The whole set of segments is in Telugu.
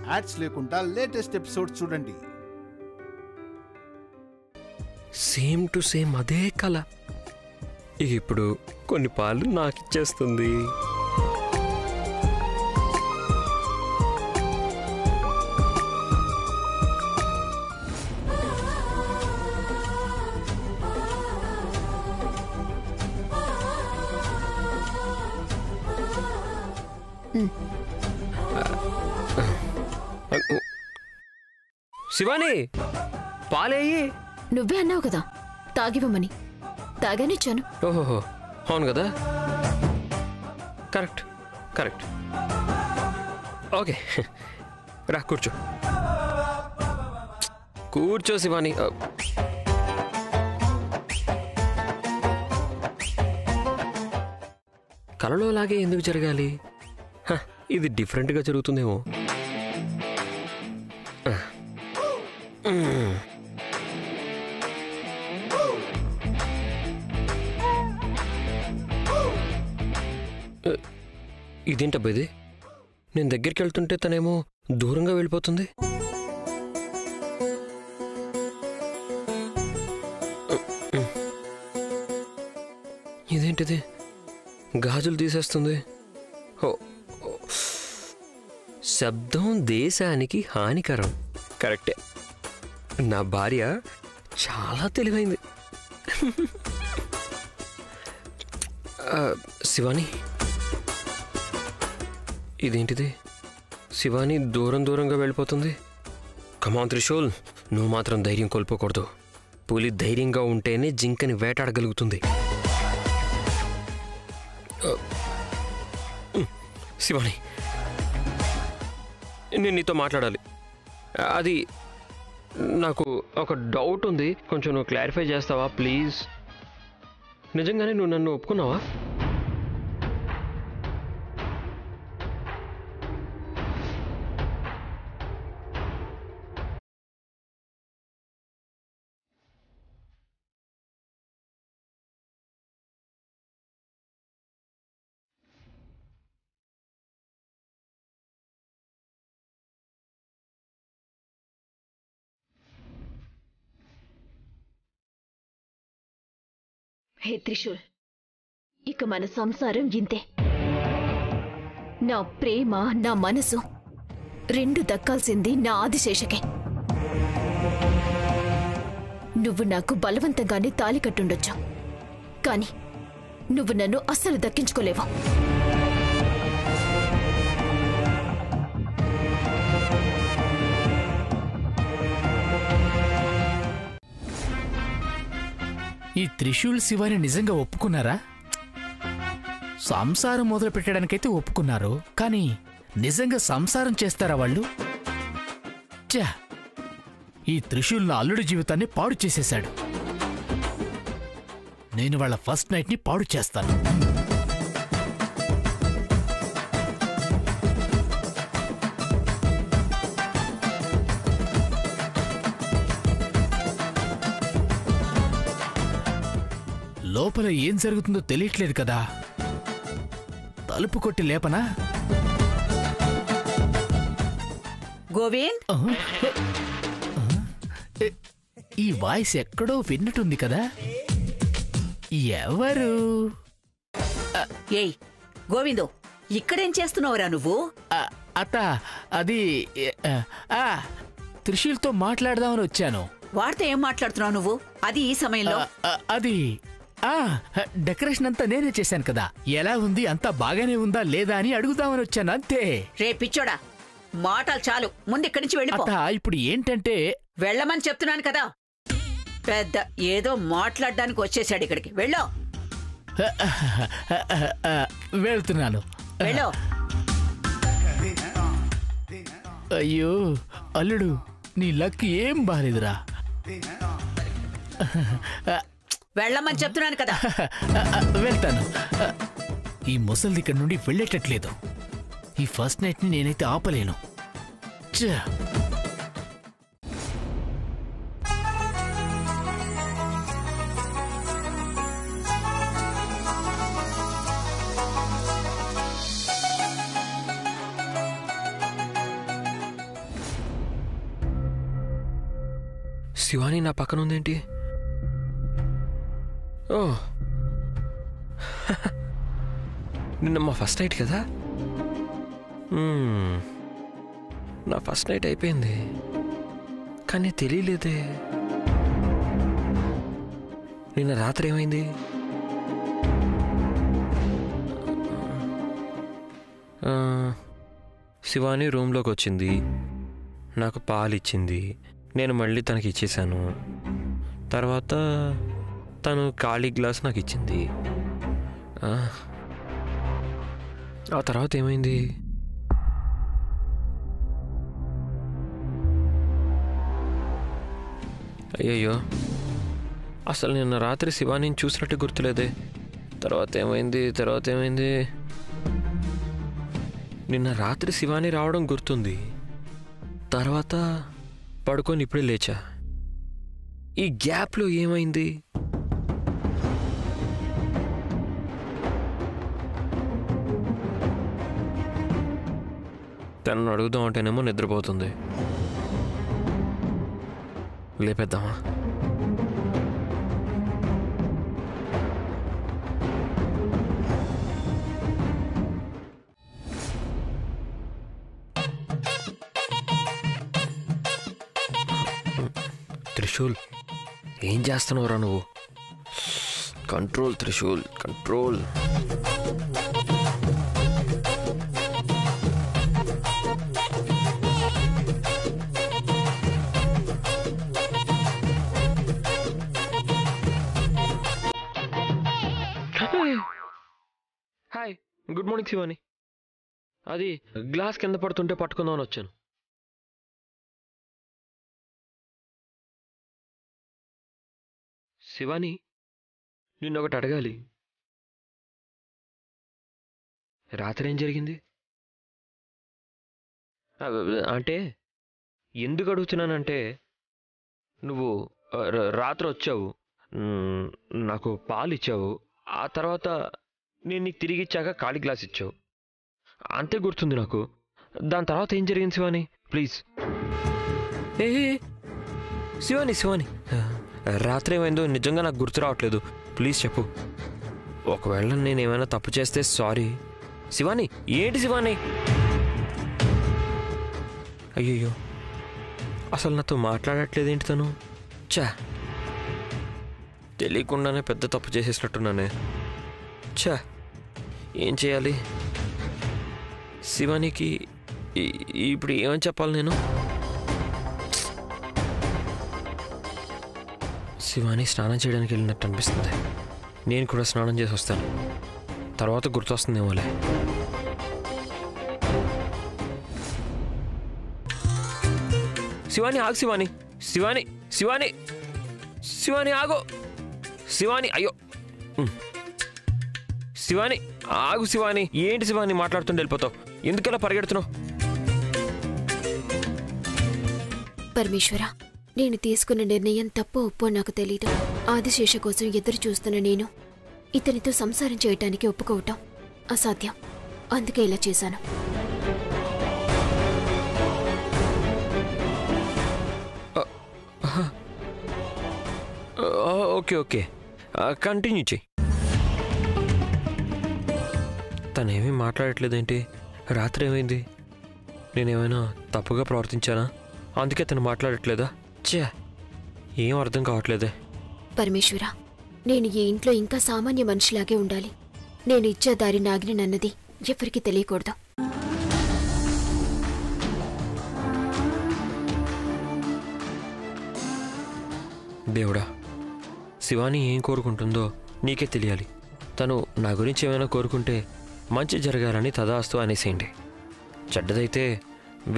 యాడ్స్ లేకుండా లేటెస్ట్ ఎపిసోడ్ చూడండి. సేమ్ టు సేమ్ అదే కళ ఇప్పుడు కొన్ని పాలు నాకు ఇచ్చేస్తుంది. శివాని పాలేయి. నువ్వే అన్నావు కదా తాగివ్వమని, తాగానిచ్చాను. ఓహోహో అవును కదా, కరెక్ట్ కరెక్ట్. ఓకే రా కూర్చో కూర్చో శివాని. కలలో లాగే ఎందుకు జరగాలి? ఇది డిఫరెంట్గా జరుగుతుందేమో. ఇదేంటబ్బా ఇది? నేను దగ్గరికి వెళ్తుంటే తనేమో దూరంగా వెళ్ళిపోతుంది. ఇదేంటిది? గాజులు తీసేస్తుంది. శబ్దం దేశానికి హానికరం. కరెక్టే. నా భార్య చాలా తెలివైంది. శివాని ఇదేంటిది? శివాని దూరంగా వెళ్ళిపోతుంది. కమాన్ త్రిశూల్, నువ్వు మాత్రం ధైర్యం కోల్పోకూడదు. పులి ధైర్యంగా ఉంటేనే జింకని వేటాడగలుగుతుంది. శివాని నేను నీతో మాట్లాడాలి. అది నాకు ఒక డౌట్ ఉంది, కొంచెం నువ్వు క్లారిఫై చేస్తావా ప్లీజ్? నిజంగానే నువ్వు నన్ను ఒప్పుకున్నావా? హే త్రిశూల్, ఇక మన సంసారం ఇంతే. నా ప్రేమ నా మనసు రెండు దక్కాల్సింది నా ఆదిశేషకే. నువ్వు నాకు బలవంతంగానే తాళి కట్టుండొచ్చు, కానీ నువ్వు నన్ను అస్సలు దక్కించుకోలేవు. ఈ త్రిశూల్ శివాని నిజంగా ఒప్పుకున్నారా? సంసారం మొదలు పెట్టడానికైతే ఒప్పుకున్నారు, కానీ నిజంగా సంసారం చేస్తారా వాళ్ళు? చా, ఈ త్రిశూల్ నా అల్లుడి జీవితాన్ని పాడు చేసేశాడు. నేను వాళ్ళ ఫస్ట్ నైట్ ని పాడు చేస్తాను. లోపల ఏం జరుగుతుందో తెలియట్లేదు కదా. తలుపు కొట్టి లేపనా? గోవింద్, ఈ వాయిస్ ఎక్కడో విన్నట్టుంది కదా. ఎవరు? ఏయ్ గోవిందో, ఇక్కడేం చేస్తున్నావురా నువ్వు? అత్త, అది త్రిశూల్తో మాట్లాడదామని వచ్చాను. వాడితో ఏం మాట్లాడుతున్నావు నువ్వు? అది ఈ సమయంలో? అది డెకరేషన్ అంతా నేనే చేశాను కదా. ఎలా ఉంది, అంతా బాగానే ఉందా లేదా అని అడుగుదామని వచ్చాను అంతే. రే పిచ్చోడా, మాటలు చాలు, ముందు ఇక్కడి నుంచి వెళ్ళిపో. ఇప్పుడు ఏంటంటే వెళ్ళమని చెప్తున్నాను కదా. పెద్ద ఏదో మాట్లాడడానికి వచ్చేసాడు ఇక్కడికి. వెళ్ళో. వెళ్తున్నాను. వెళ్ళో. అయ్యో అల్లుడు, నీ లక్ ఏం బాలేదురా. వెళ్ళమని చెప్తున్నాను కదా. వెళ్తాను. ఈ ముసలిది ఇక్కడి నుండి వెళ్ళేటట్లేదు. ఈ ఫస్ట్ నైట్ ని నేనైతే ఆపలేను. శివాని నా పక్కన ఉందేంటి? ఓ నిన్న మా ఫస్ట్ నైట్ కదా. నా ఫస్ట్ నైట్ అయిపోయింది కానీ తెలియలేదే. నిన్న రాత్రి ఏమైంది? శివాని రూమ్లోకి వచ్చింది, నాకు పాలు ఇచ్చింది, నేను మళ్ళీ తనకి ఇచ్చేసాను. తర్వాత తను ఖాళీ గ్లాస్ నాకు ఇచ్చింది. ఆ తర్వాత ఏమైంది? అయ్యయ్యో, అసలు నిన్న రాత్రి శివానిని చూసినట్టు గుర్తులేదే. తర్వాత ఏమైంది? నిన్న రాత్రి శివాని రావడం గుర్తుంది. తర్వాత పడుకొని ఇప్పుడే లేచా. ఈ గ్యాప్లో ఏమైంది? తనను అడుగుదాం అంటేనేమో నిద్రపోతుంది. లేపేద్దామా? త్రిశూల్, ఏం చేస్తున్నావురా నువ్వు? Control Trishul, control. Hi, good morning Shivani. అది గ్లాస్ కింద పడుతుంటే పట్టుకుందామని వచ్చాను. శివాని, నిన్నొకటి అడగాలి. రాత్రి ఏం జరిగింది? అంటే ఎందుకు అడుగుతున్నానంటే, నువ్వు రాత్రి వచ్చావు, నాకు పాలు ఇచ్చావు, ఆ తర్వాత నేను నీకు తిరిగి ఇచ్చాక ఖాళీ గ్లాస్ ఇచ్చావు, అంతే గుర్తుంది నాకు. దాని తర్వాత ఏం జరిగింది శివాని? ప్లీజ్. ఏ శివాని, రాత్రి ఏమైందో నిజంగా నాకు గుర్తు రావట్లేదు. ప్లీజ్ చెప్పు. ఒకవేళ నేను ఏమైనా తప్పు చేస్తే సారీ. శివాని, ఏంటి శివాని? అయ్యయ్యో, అసలు నాతో మాట్లాడట్లేదేంటి తను? చా, తెలియకుండానే పెద్ద తప్పు చేసేసినట్టున్నానే. చా, ఏం చేయాలి? శివానికి ఇప్పుడు ఏమని చెప్పాలి నేను? శివాని స్నానం చేయడానికి వెళ్ళినట్టు అనిపిస్తుంది. నేను కూడా స్నానం చేసి వస్తాను, తర్వాత గుర్తొస్తుందేమోలే. శివాని ఆగు, శివాని ఆగు. శివాని, అయ్యో శివాని ఆగు. శివాని, ఏంటి శివాని మాట్లాడుతుంటే వెళ్ళిపోతావు? ఎందుకలా పరిగెడుతున్నావు? పరమేశ్వర, నేను తీసుకున్న నిర్ణయం తప్పో ఒప్పో నాకు తెలీదు. ఆదిశేష కోసం ఎదురు చూస్తున్న నేను ఇతనితో సంసారం చేయటానికి ఒప్పుకోవటం అసాధ్యం. అందుకే ఇలా చేశాను. ఓకే, కంటిన్యూ చెయ్యి. తనేమీ మాట్లాడట్లేదేంటి? రాత్రి ఏమైంది? నేనేమైనా తప్పుగా ప్రవర్తించానా? అందుకే తను మాట్లాడట్లేదా? చే, ఏం అర్థం కావట్లేదే. పరమేశ్వర, నేను ఈ ఇంట్లో ఇంకా సామాన్య మనిషిలాగే ఉండాలి. నేను ఇచ్చే దారి నాగినన్నది ఎవరికీ తెలియకూడదు. దేవుడా, శివాని ఏం కోరుకుంటుందో నీకే తెలియాలి. తను నా గురించి ఏమైనా కోరుకుంటే మంచి జరగాలని తదాస్తు అనేసేయండి. చెడ్డదైతే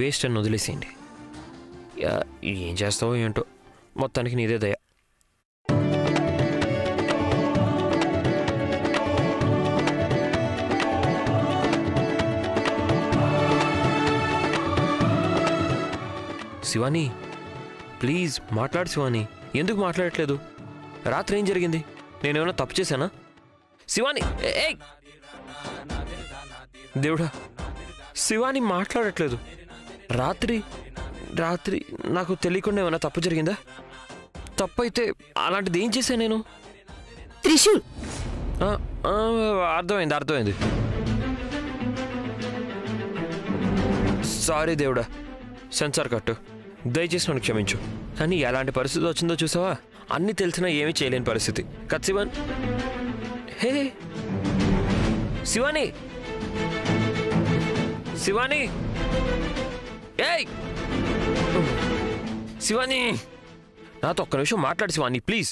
వేస్ట్ అని వదిలేసేయండి. ఏం చేస్తావో ఏంటో, మొత్తానికి నీదే దయ. శివాని, ప్లీజ్ మాట్లాడు శివాని. ఎందుకు మాట్లాడట్లేదు? రాత్రి ఏం జరిగింది? నేనేమైనా తప్పు చేశానా? శివాని, ఏయ్ దేవుడా, శివాని మాట్లాడట్లేదు. రాత్రి నాకు తెలియకుండా ఏమైనా తప్పు జరిగిందా? తప్పైతే అలాంటిది ఏం చేశాను నేను? త్రిశూల్, అర్థమైంది. సారీ దేవుడా, సెన్సార్ కట్టు, దయచేసి నన్ను క్షమించు. కానీ ఎలాంటి పరిస్థితి వచ్చిందో చూసావా? అన్నీ తెలిసినా ఏమీ చేయలేని పరిస్థితి కదా శివన్? హే శివాని, ఏయ్ శివాని, నాతో ఒక్క నిమిషం మాట్లాడు శివాని ప్లీజ్.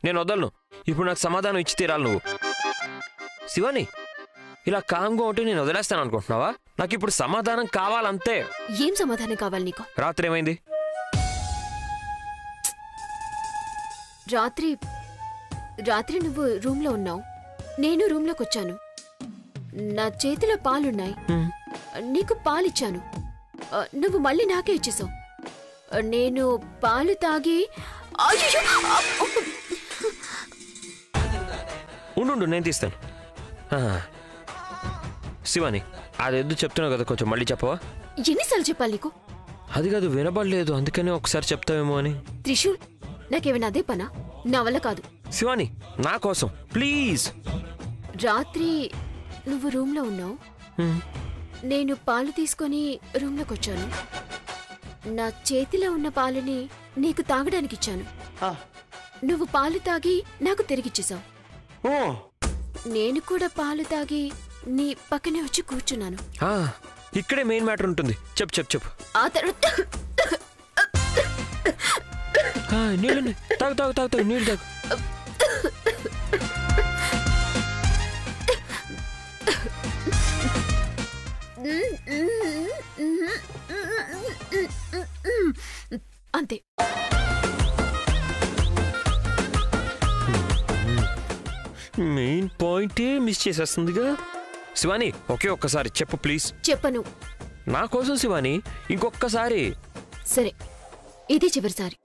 నేను వదలను. ఇప్పుడు నాకు సమాధానం ఇచ్చి తీరాలి నువ్వు. శివాని, ఇలా కామ్గా ఉంటే నేను వదిలేస్తాను అనుకుంటున్నావా? నాకు ఇప్పుడు సమాధానం కావాలంతే. ఏం సమాధానం కావాలి నీకు? రాత్రి ఏమైంది? రాత్రి నువ్వు రూమ్లో ఉన్నావు, నేను రూమ్లోకి వచ్చాను. నా చేతిలో పాలున్నాయి, నీకు పాలిచ్చాను. నువ్వు మళ్ళీ నాకే ఇచ్చేసావు. నేను పాలు తాగి ఉండు, నేను తీస్తాను. శివాని, అది ఎందుకు చెప్తున్నావు కదా, కొంచెం మళ్ళీ చెప్పవా? ఎన్నిసార్లు చెప్పాలి నీకు? అది కాదు, వినబడలేదు, అందుకనే ఒకసారి చెప్తావేమో అని. త్రిశూల్, నాకేమైనా అదే పనా? నా వల్ల కాదు. శివాని, నా కోసం ప్లీజ్. రాత్రి నువ్వు రూమ్లో ఉన్నావు, నేను పాలు తీసుకొని రూమ్లోకి వచ్చాను. నా చేతిలో ఉన్న పాలని నీకు తాగడానికి ఇచ్చాను. నువ్వు పాలు తాగి నాకు తిరిగిచ్చేసావు. నేను కూడా పాలు తాగి నీ పక్కనే వచ్చి కూర్చున్నాను. ఇక్కడే మెయిన్ మ్యాటర్ ఉంటుంది. చెప్పు. ఆ తర్వాత నీళ్ళు తాగు, నీళ్ళు తాగు. అంతే. మెయిన్ పాయింటే మిస్ చేసేస్తుందిగా. శివాని, ఒక్కసారి చెప్పు ప్లీజ్. చెప్పను. నా కోసం శివాని, ఇంకొక్కసారి. సరే, ఇది చివరిసారి.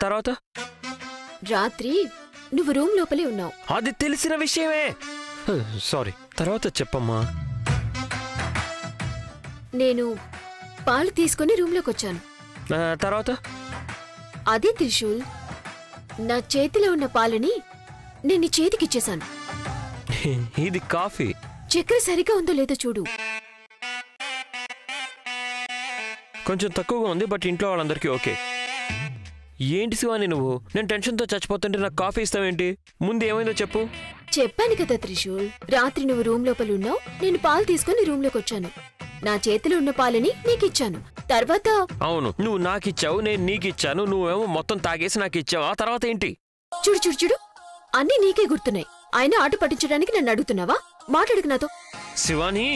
తర్వాత రాత్రి నువ్వు రూమ్ లోపలే ఉన్నావు. అది తెలిసిన విషయమే. సారీ, తర్వాత చెప్పమ్మా. నేను పాలు తీసుకుని రూమ్లోకి వచ్చాను. తర్వాత అదే త్రిశూల్, నా చేతిలో ఉన్న పాలని నేను నీ చేతికిచ్చేశాను. ఇది కాఫీ. చక్కెర సరిగా ఉందో లేదో చూడు. కొంచెం తక్కువగా ఉంది, బట్ ఇంట్లో వాళ్ళందరికీ ఓకే. ఏంటి శివాని నువ్వు? నేను టెన్షన్తో చచ్చిపోతుంటే నాకు కాఫీ ఇస్తావేంటి? ముందు ఏమైందో చెప్పు. చెప్పాను కదా త్రిశూల్, రాత్రి నువ్వు రూమ్ లోపల ఉన్నావు, నేను పాలు తీసుకుని రూమ్లోకి వచ్చాను. నా చేతిలో ఉన్న పాలని నీకిచ్చాను. తర్వాత అవును, నువ్వు నాకిచ్చావు, నేను నీకిచ్చాను, నువ్వేమో మొత్తం తాగేసి నాకు ఇచ్చావు. ఆ తర్వాత ఏంటి? చూడు, అన్నీ నీకే గుర్తున్నాయి. ఆయన ఆట పట్టించడానికి నన్ను అడుగుతున్నావా? మాట్లాడుకు నాతో. శివాని,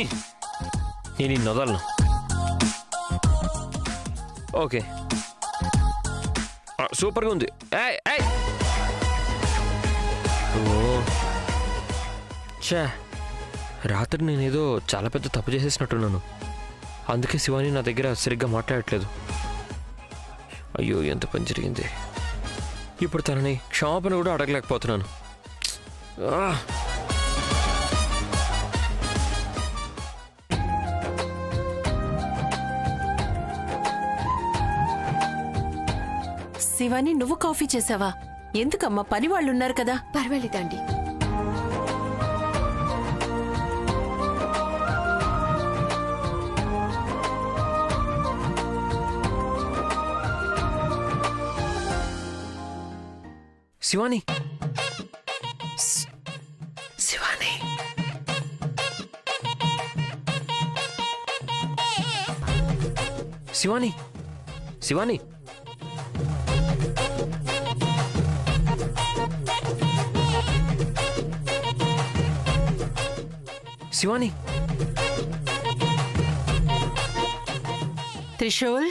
నేను నిన్ను వదలను. ఓకే, సూపర్గా ఉంది. రాత్రి నేనేదో చాలా పెద్ద తప్పు చేసేసినట్టున్నాను. అందుకే శివాని నా దగ్గర సరిగ్గా మాట్లాడట్లేదు. అయ్యో, ఎంత పని జరిగింది. ఇప్పుడు తనని క్షమాపణ కూడా అడగలేకపోతున్నాను. శివాని, నువ్వు కాఫీ చేసావా? ఎందుకమ్మా, పని వాళ్ళున్నారు కదా. పర్వాలేదండి. శివాని, శివాని, శివాని, శివాని, శివాని. త్రిశూల్,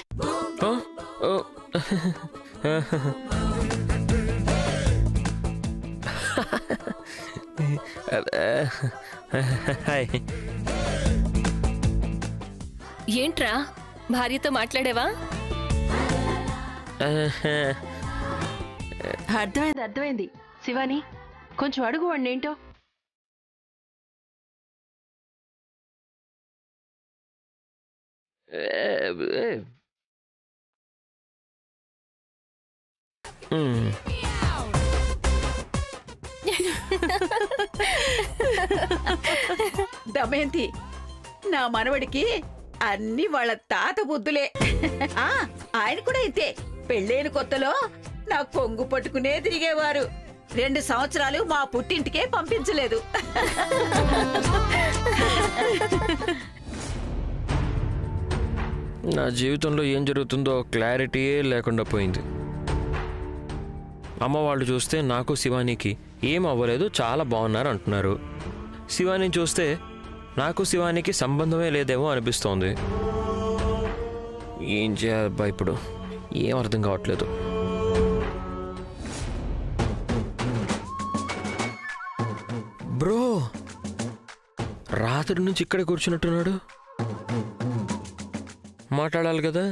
హాయ్. ఏంట్రా భార్యతో మాట్లాడేవా? అర్థమైంది శివాని, కొంచెం అడుగు వాడిని ఏంటో. దమయంతి, నా మనవడికి అన్ని వాళ్ళ తాత బుద్ధులే. ఆయన కూడా ఇంతే. పెళ్ళైన కొత్తలో నా కొంగు పట్టుకునే తిరిగేవారు. 2 సంవత్సరాలు మా పుట్టింటికే పంపించలేదు. నా జీవితంలో ఏం జరుగుతుందో క్లారిటీయే లేకుండా పోయింది. అమ్మ వాళ్ళు చూస్తే నాకు శివానికి ఏం అవ్వలేదు, చాలా బాగున్నారు అంటున్నారు. శివాని చూస్తే నాకు శివానికి సంబంధమే లేదేమో అనిపిస్తోంది. ఏం చేయాలబ్బా ఇప్పుడు? ఏం అర్థం కావట్లేదు. బ్రో రాత్రి నుంచి ఇక్కడే కూర్చున్నట్టున్నాడు. మాట్లాడాలి కదా.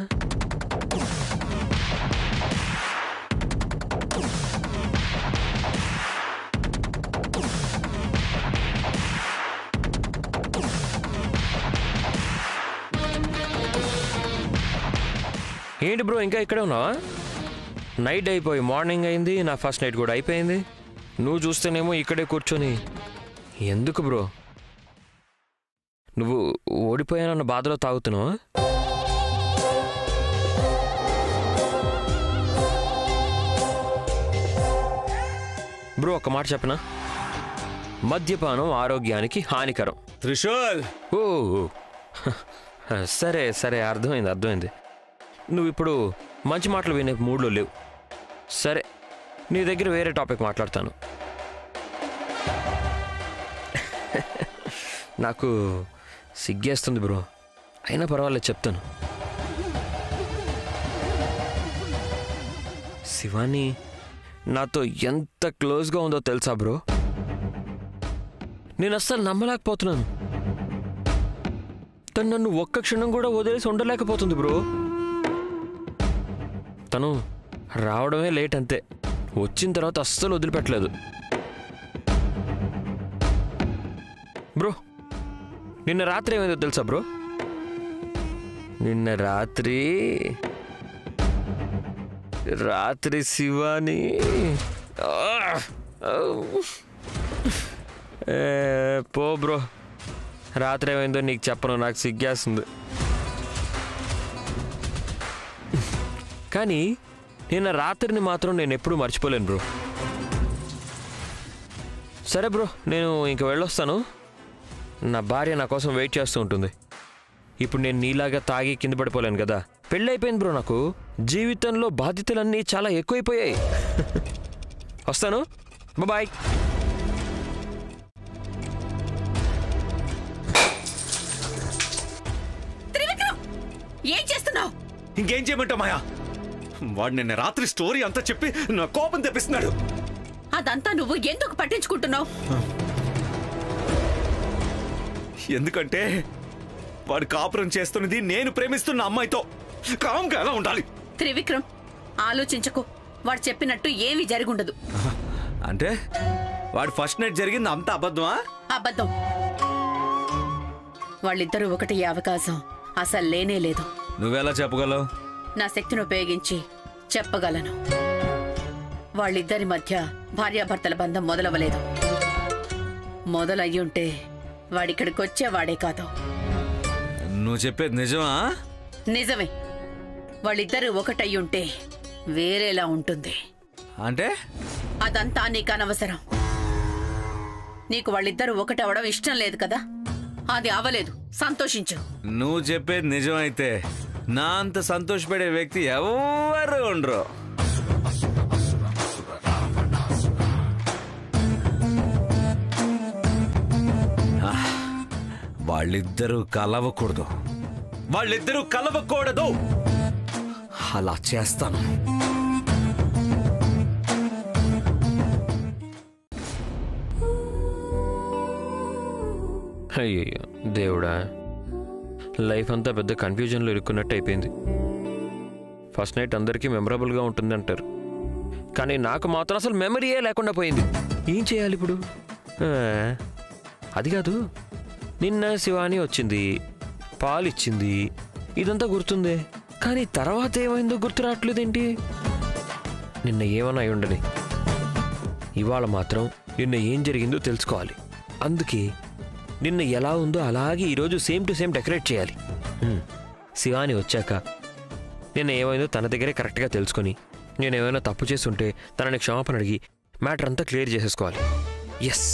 ఏంటి బ్రో ఇంకా ఇక్కడే ఉన్నావా? నైట్ అయిపోయి మార్నింగ్ అయింది, నా ఫస్ట్ నైట్ కూడా అయిపోయింది. నువ్వు చూస్తేనేమో ఇక్కడే కూర్చొని ఎందుకు బ్రో? నువ్వు ఓడిపోయానన్న బాధలో తాగుతున్నావా? బ్రో ఒక మాట చెప్పనా? మద్యపానం ఆరోగ్యానికి హానికరం. త్రిశూల్! ఓ సరే సరే, అర్థమైంది. నువ్వు ఇప్పుడు మంచి మాటలు వినే మూడ్లో లేవు. సరే, నీ దగ్గర వేరే టాపిక్ మాట్లాడతాను. నాకు సిగ్గేస్తుంది బ్రో, అయినా పర్వాలేదు చెప్తాను. శివాని నాతో ఎంత క్లోజ్గా ఉందో తెలుసా బ్రో? నేను అస్సలు నమ్మలేకపోతున్నాను. తను నన్ను ఒక్క క్షణం కూడా వదిలేసి ఉండలేకపోతుంది బ్రో. తను రావడమే లేట్ అంతే, వచ్చిన తర్వాత అస్సలు వదిలిపెట్టలేదు. బ్రో నిన్న రాత్రి ఏమైందో తెలుసా బ్రో? నిన్న రాత్రి శివాని పో బ్రో, రాత్రి ఏమైందో నీకు చెప్పను, నాకు సిగ్గేస్తుంది. కానీ నిన్న రాత్రిని మాత్రం నేను ఎప్పుడూ మర్చిపోలేను బ్రో. సరే బ్రో, నేను ఇంక వెళ్ళొస్తాను. నా భార్య నా కోసం వెయిట్ చేస్తూ ఉంటుంది. ఇప్పుడు నేను నీలాగా తాగి కింద పడిపోలేను కదా. పెళ్ళి అయిపోయింది బ్రో నాకు. జీవితంలో బాధ్యతలన్నీ చాలా ఎక్కువైపోయాయి. వస్తాను, బాయ్. ఏం చేస్తున్నావు? ఇంకేం చేయమంటావు మాయా? వాడు నిన్న రాత్రి స్టోరీ అంతా చెప్పి నా కోపం తెప్పిస్తున్నాడు. అదంతా నువ్వు ఎందుకు పట్టించుకుంటున్నావు? ఎందుకంటే వాడు కాపురం చేస్తున్నది నేను ప్రేమిస్తున్న అమ్మాయితో. కామ్గా ఎలా ఉండాలి? త్రివిక్రమ్, ఆలోచించకు. వాడు చెప్పినట్టు ఏమీ జరుగుండదు. అంటే వాడు ఫస్ట్ నైట్ జరిగింది అంత అబద్ధమా? అబద్ధం. వాళ్ళిద్దరూ ఒకటి అవకాశం అసలు లేనే లేదు. నువ్వెలా చెప్పగలవు? నా శక్తిని ఉపయోగించి చెప్పగలను. వాళ్ళిద్దరి మధ్య భార్యాభర్తల బంధం మొదలవ్వలేదు. మొదలయ్యుంటే వాడిక్కడికి వచ్చేవాడే కాదు. నువ్వు చెప్పేది నిజమా? నిజమే. వాళ్ళిద్దరూ ఒకటయ్యుంటే వేరేలా ఉంటుంది. అంటే అదంతా నీకు అనవసరం. నీకు వాళ్ళిద్దరూ ఒకటవడం ఇష్టం లేదు కదా. అది అవలేదు, సంతోషించు. నువ్వు చెప్పేది నిజమైతే నా అంత సంతోషపడే వ్యక్తి ఎవరు ఉండరు. వాళ్ళిద్దరూ కలవకూడదు. అలా చేస్తాను. అయ్యయ్యో దేవుడా, లైఫ్ అంతా పెద్ద కన్ఫ్యూజన్లో ఇరుక్కున్నట్టు అయిపోయింది. ఫస్ట్ నైట్ అందరికీ మెమరబుల్గా ఉంటుంది అంటారు, కానీ నాకు మాత్రం అసలు మెమరీయే లేకుండా పోయింది. ఏం చేయాలి ఇప్పుడు? అది కాదు, నిన్న శివాని వచ్చింది, పాలిచ్చింది, ఇదంతా గుర్తుందే, కానీ తర్వాత ఏమైందో గుర్తు రావట్లేదేంటి? నిన్న ఏమన్నా అయి ఉండని, ఇవాళ మాత్రం నిన్న ఏం జరిగిందో తెలుసుకోవాలి. అందుకే నిన్న ఎలా ఉందో అలాగే ఈరోజు సేమ్ టు సేమ్ డెకరేట్ చేయాలి. శివాని వచ్చాక నిన్న ఏమైందో తన దగ్గరే కరెక్ట్గా తెలుసుకొని, నేను ఏమైనా తప్పు చేస్తుంటే తనని క్షమాపణ అడిగి మ్యాటర్ అంతా క్లియర్ చేసేసుకోవాలి. ఎస్.